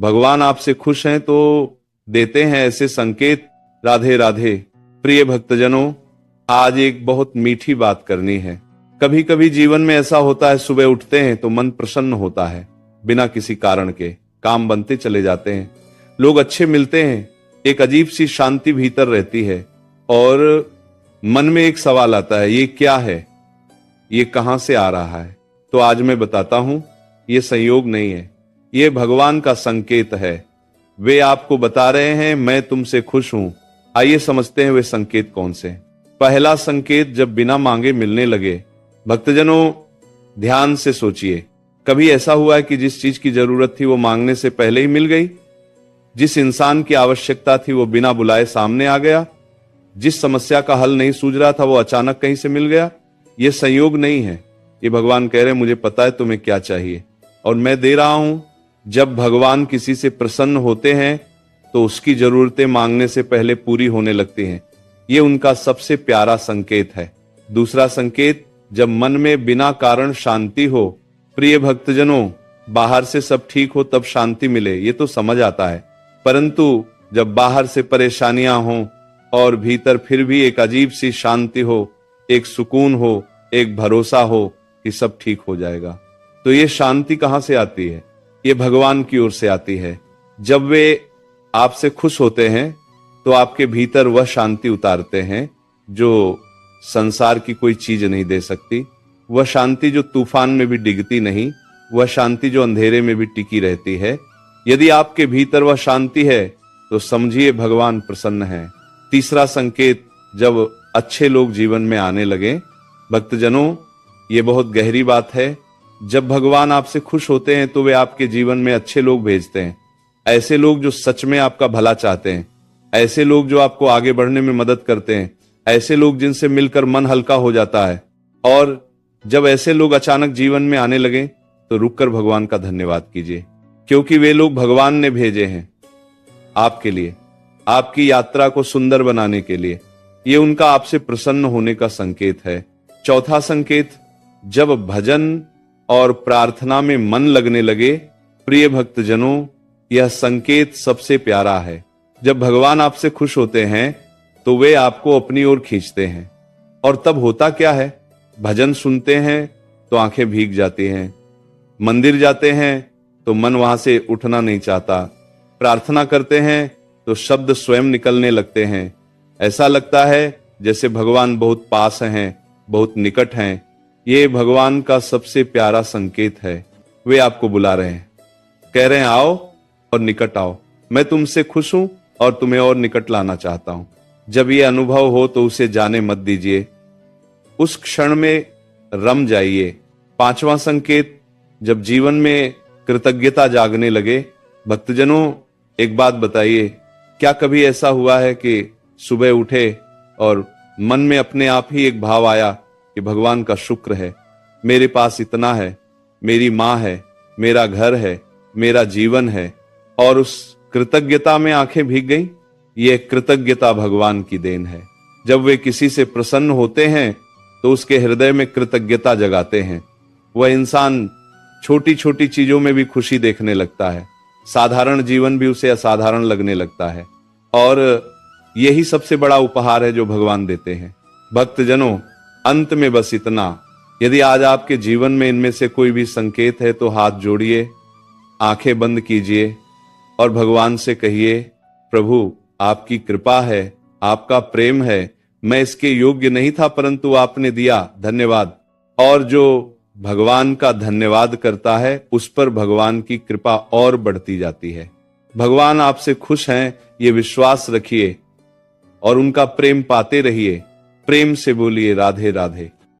भगवान आपसे खुश हैं तो देते हैं ऐसे संकेत। राधे राधे। प्रिय भक्तजनों, आज एक बहुत मीठी बात करनी है। कभी कभी जीवन में ऐसा होता है, सुबह उठते हैं तो मन प्रसन्न होता है, बिना किसी कारण के काम बनते चले जाते हैं, लोग अच्छे मिलते हैं, एक अजीब सी शांति भीतर रहती है और मन में एक सवाल आता है, ये क्या है, ये कहां से आ रहा है? तो आज मैं बताता हूं, ये संयोग नहीं है, ये भगवान का संकेत है। वे आपको बता रहे हैं मैं तुमसे खुश हूं। आइए समझते हैं वे संकेत कौन से। पहला संकेत, जब बिना मांगे मिलने लगे। भक्तजनों, ध्यान से सोचिए, कभी ऐसा हुआ है कि जिस चीज की जरूरत थी वो मांगने से पहले ही मिल गई? जिस इंसान की आवश्यकता थी वो बिना बुलाए सामने आ गया? जिस समस्या का हल नहीं सूझ रहा था वो अचानक कहीं से मिल गया? ये संयोग नहीं है, ये भगवान कह रहे हैं मुझे पता है तुम्हें क्या चाहिए और मैं दे रहा हूं। जब भगवान किसी से प्रसन्न होते हैं तो उसकी जरूरतें मांगने से पहले पूरी होने लगती हैं। ये उनका सबसे प्यारा संकेत है। दूसरा संकेत, जब मन में बिना कारण शांति हो। प्रिय भक्तजनों, बाहर से सब ठीक हो तब शांति मिले, ये तो समझ आता है, परंतु जब बाहर से परेशानियां हों और भीतर फिर भी एक अजीब सी शांति हो, एक सुकून हो, एक भरोसा हो कि सब ठीक हो जाएगा, तो ये शांति कहां से आती है? ये भगवान की ओर से आती है। जब वे आपसे खुश होते हैं तो आपके भीतर वह शांति उतारते हैं जो संसार की कोई चीज नहीं दे सकती। वह शांति जो तूफान में भी डिगती नहीं, वह शांति जो अंधेरे में भी टिकी रहती है। यदि आपके भीतर वह शांति है तो समझिए भगवान प्रसन्न है। तीसरा संकेत, जब अच्छे लोग जीवन में आने लगे। भक्तजनों, ये बहुत गहरी बात है। जब भगवान आपसे खुश होते हैं तो वे आपके जीवन में अच्छे लोग भेजते हैं, ऐसे लोग जो सच में आपका भला चाहते हैं, ऐसे लोग जो आपको आगे बढ़ने में मदद करते हैं, ऐसे लोग जिनसे मिलकर मन हल्का हो जाता है। और जब ऐसे लोग अचानक जीवन में आने लगे तो रुककर भगवान का धन्यवाद कीजिए, क्योंकि वे लोग भगवान ने भेजे हैं आपके लिए, आपकी यात्रा को सुंदर बनाने के लिए। ये उनका आपसे प्रसन्न होने का संकेत है। चौथा संकेत, जब भजन और प्रार्थना में मन लगने लगे। प्रिय भक्तजनों, यह संकेत सबसे प्यारा है। जब भगवान आपसे खुश होते हैं तो वे आपको अपनी ओर खींचते हैं। और तब होता क्या है? भजन सुनते हैं तो आंखें भीग जाती हैं, मंदिर जाते हैं तो मन वहां से उठना नहीं चाहता, प्रार्थना करते हैं तो शब्द स्वयं निकलने लगते हैं। ऐसा लगता है जैसे भगवान बहुत पास हैं, बहुत निकट हैं। ये भगवान का सबसे प्यारा संकेत है। वे आपको बुला रहे हैं, कह रहे हैं आओ और निकट आओ, मैं तुमसे खुश हूं और तुम्हें और निकट लाना चाहता हूं। जब ये अनुभव हो तो उसे जाने मत दीजिए, उस क्षण में रम जाइए। पांचवा संकेत, जब जीवन में कृतज्ञता जागने लगे। भक्तजनों, एक बात बताइए, क्या कभी ऐसा हुआ है कि सुबह उठे और मन में अपने आप ही एक भाव आया कि भगवान का शुक्र है, मेरे पास इतना है, मेरी माँ है, मेरा घर है, मेरा जीवन है, और उस कृतज्ञता में आंखें भीग गई? ये कृतज्ञता भगवान की देन है। जब वे किसी से प्रसन्न होते हैं तो उसके हृदय में कृतज्ञता जगाते हैं। वह इंसान छोटी छोटी चीजों में भी खुशी देखने लगता है, साधारण जीवन भी उसे असाधारण लगने लगता है, और यही सबसे बड़ा उपहार है जो भगवान देते हैं। भक्तजनों, अंत में बस इतना, यदि आज आपके जीवन में इनमें से कोई भी संकेत है तो हाथ जोड़िए, आंखें बंद कीजिए और भगवान से कहिए, प्रभु आपकी कृपा है, आपका प्रेम है, मैं इसके योग्य नहीं था परंतु आपने दिया, धन्यवाद। और जो भगवान का धन्यवाद करता है उस पर भगवान की कृपा और बढ़ती जाती है। भगवान आपसे खुश हैं, ये विश्वास रखिए और उनका प्रेम पाते रहिए। प्रेम से बोलिए राधे राधे।